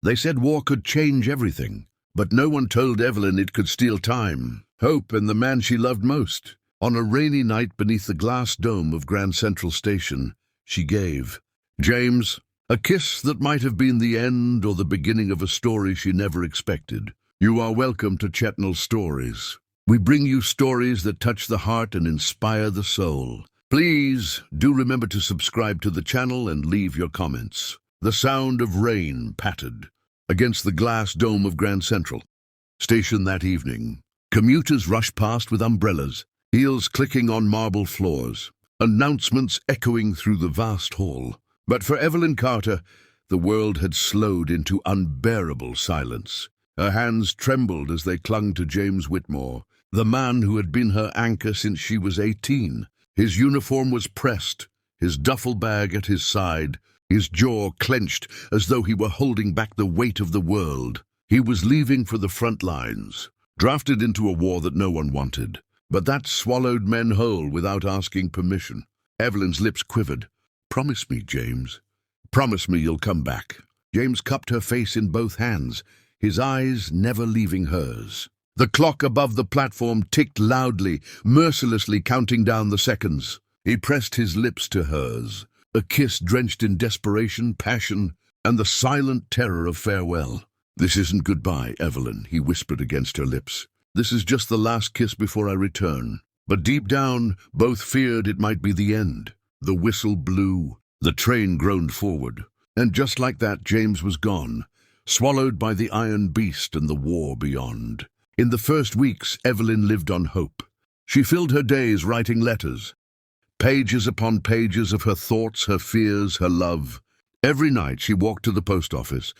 They said war could change everything, but no one told Evelyn it could steal time, hope, and the man she loved most. On a rainy night beneath the glass dome of Grand Central Station, she gave James a kiss that might have been the end or the beginning of a story she never expected. You are welcome to Chetnal Stories. We bring you stories that touch the heart and inspire the soul. Please do remember to subscribe to the channel and leave your comments. The sound of rain pattered against the glass dome of Grand Central Station that evening. Commuters rushed past with umbrellas, heels clicking on marble floors, announcements echoing through the vast hall. But for Evelyn Carter, the world had slowed into unbearable silence. Her hands trembled as they clung to James Whitmore, the man who had been her anchor since she was 18. His uniform was pressed, his duffel bag at his side, his jaw clenched as though he were holding back the weight of the world. He was leaving for the front lines, drafted into a war that no one wanted. But that swallowed men whole without asking permission. Evelyn's lips quivered. "Promise me, James. Promise me you'll come back." James cupped her face in both hands, his eyes never leaving hers. The clock above the platform ticked loudly, mercilessly counting down the seconds. He pressed his lips to hers, a kiss drenched in desperation, passion, and the silent terror of farewell. "This isn't goodbye, Evelyn," he whispered against her lips. "This is just the last kiss before I return." But deep down, both feared it might be the end. The whistle blew, the train groaned forward, and just like that, James was gone, swallowed by the iron beast and the war beyond. In the first weeks, Evelyn lived on hope. She filled her days writing letters, pages upon pages of her thoughts, her fears, her love. Every night she walked to the post office,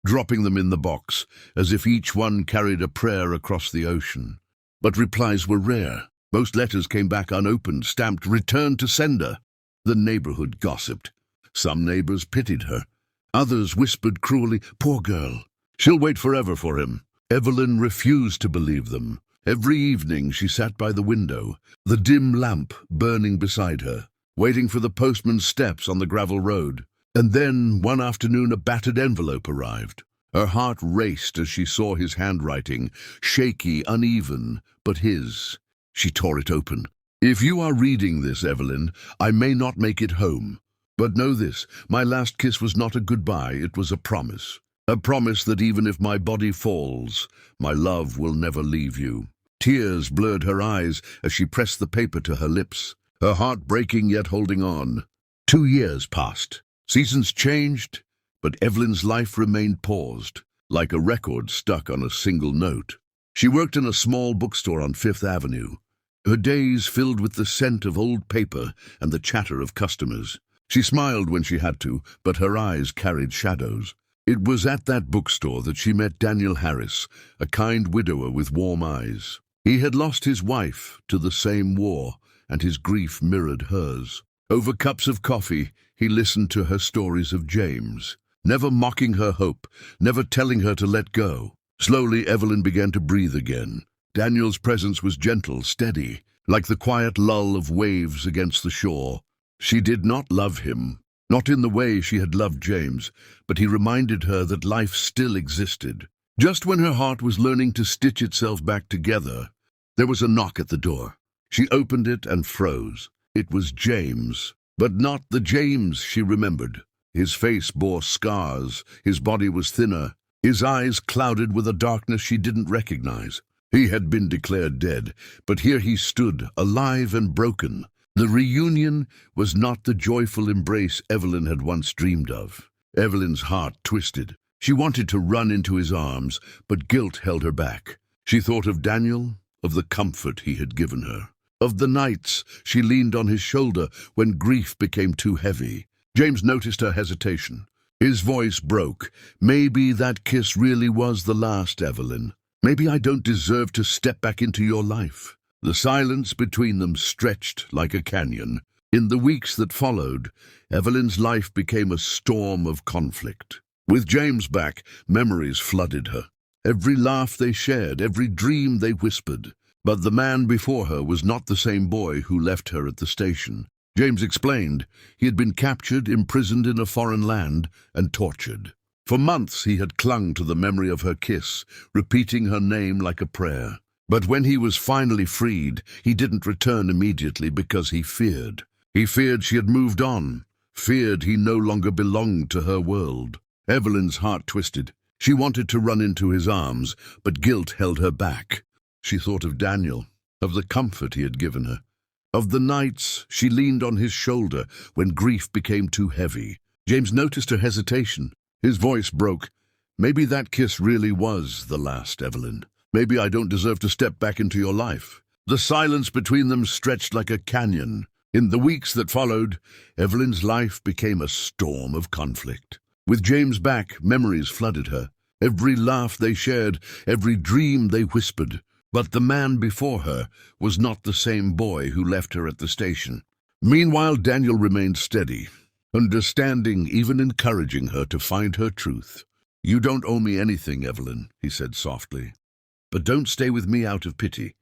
dropping them in the box, as if each one carried a prayer across the ocean. But replies were rare. Most letters came back unopened, stamped "Return to sender." The neighborhood gossiped. Some neighbors pitied her. Others whispered cruelly, "Poor girl, she'll wait forever for him." Evelyn refused to believe them. Every evening she sat by the window, the dim lamp burning beside her, waiting for the postman's steps on the gravel road. And then, one afternoon, a battered envelope arrived. Her heart raced as she saw his handwriting, shaky, uneven, but his. She tore it open. "If you are reading this, Evelyn, I may not make it home. But know this, my last kiss was not a goodbye, it was a promise. A promise that even if my body falls, my love will never leave you." Tears blurred her eyes as she pressed the paper to her lips, her heart breaking yet holding on. 2 years passed. Seasons changed, but Evelyn's life remained paused, like a record stuck on a single note. She worked in a small bookstore on Fifth Avenue, her days filled with the scent of old paper and the chatter of customers. She smiled when she had to, but her eyes carried shadows. It was at that bookstore that she met Daniel Harris, a kind widower with warm eyes. He had lost his wife to the same war, and his grief mirrored hers. Over cups of coffee, he listened to her stories of James, never mocking her hope, never telling her to let go. Slowly, Evelyn began to breathe again. Daniel's presence was gentle, steady, like the quiet lull of waves against the shore. She did not love him, not in the way she had loved James, but he reminded her that life still existed. Just when her heart was learning to stitch itself back together, there was a knock at the door. She opened it and froze. It was James, but not the James she remembered. His face bore scars, his body was thinner, his eyes clouded with a darkness she didn't recognize. He had been declared dead, but here he stood, alive and broken. The reunion was not the joyful embrace Evelyn had once dreamed of. Evelyn's heart twisted. She wanted to run into his arms, but guilt held her back. She thought of Daniel, of the comfort he had given her, of the nights she leaned on his shoulder when grief became too heavy. James noticed her hesitation. His voice broke. "Maybe that kiss really was the last, Evelyn. Maybe I don't deserve to step back into your life." The silence between them stretched like a canyon. In the weeks that followed, Evelyn's life became a storm of conflict. With James back, memories flooded her. Every laugh they shared, every dream they whispered. But the man before her was not the same boy who left her at the station. James explained he had been captured, imprisoned in a foreign land, and tortured. For months he had clung to the memory of her kiss, repeating her name like a prayer. But when he was finally freed, he didn't return immediately because he feared. He feared she had moved on, feared he no longer belonged to her world. Evelyn's heart twisted. She wanted to run into his arms, but guilt held her back. She thought of Daniel, of the comfort he had given her, of the nights she leaned on his shoulder when grief became too heavy. James noticed her hesitation. His voice broke. Maybe that kiss really was the last, Evelyn. Maybe I don't deserve to step back into your life. The silence between them stretched like a canyon. In the weeks that followed, Evelyn's life became a storm of conflict. With James back, memories flooded her. Every laugh they shared, every dream they whispered. But the man before her was not the same boy who left her at the station. Meanwhile, Daniel remained steady, understanding, even encouraging her to find her truth. "You don't owe me anything, Evelyn," he said softly. "But don't stay with me out of pity.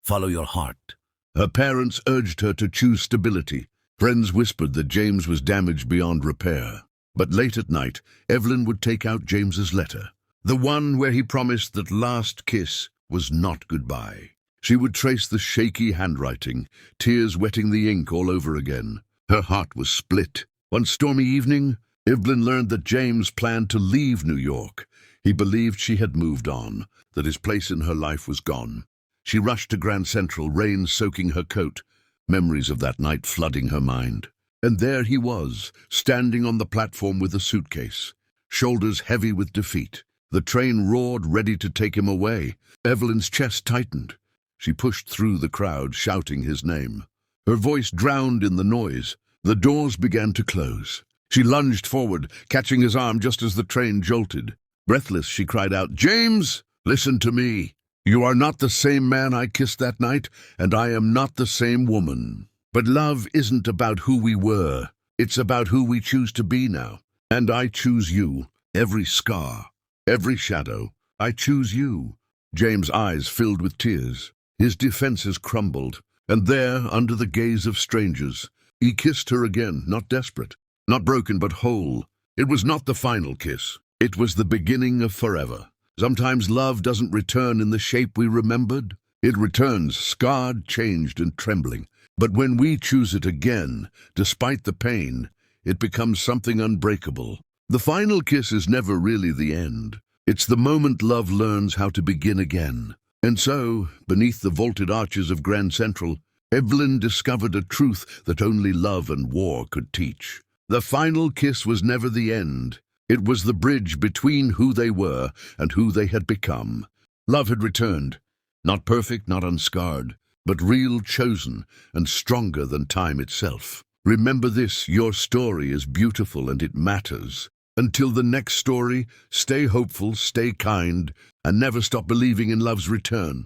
Follow your heart." Her parents urged her to choose stability. Friends whispered that James was damaged beyond repair. But late at night, Evelyn would take out James's letter, the one where he promised that last kiss was not goodbye. She would trace the shaky handwriting, tears wetting the ink all over again. Her heart was split. One stormy evening, Evelyn learned that James planned to leave New York. He believed she had moved on, that his place in her life was gone. She rushed to Grand Central, rain soaking her coat, memories of that night flooding her mind. And there he was, standing on the platform with a suitcase, shoulders heavy with defeat. The train roared, ready to take him away. Evelyn's chest tightened. She pushed through the crowd, shouting his name. Her voice drowned in the noise. The doors began to close. She lunged forward, catching his arm just as the train jolted. Breathless, she cried out, "James, listen to me. You are not the same man I kissed that night, and I am not the same woman. But love isn't about who we were. It's about who we choose to be now. And I choose you. Every scar, every shadow. I choose you." James' eyes filled with tears. His defenses crumbled. And there, under the gaze of strangers, he kissed her again, not desperate, not broken but whole. It was not the final kiss. It was the beginning of forever. Sometimes love doesn't return in the shape we remembered. It returns, scarred, changed, and trembling. But when we choose it again, despite the pain, it becomes something unbreakable. The final kiss is never really the end. It's the moment love learns how to begin again. And so, beneath the vaulted arches of Grand Central, Evelyn discovered a truth that only love and war could teach. The final kiss was never the end. It was the bridge between who they were and who they had become. Love had returned, not perfect, not unscarred, but real, chosen, and stronger than time itself. Remember this, your story is beautiful and it matters. Until the next story, stay hopeful, stay kind, and never stop believing in love's return.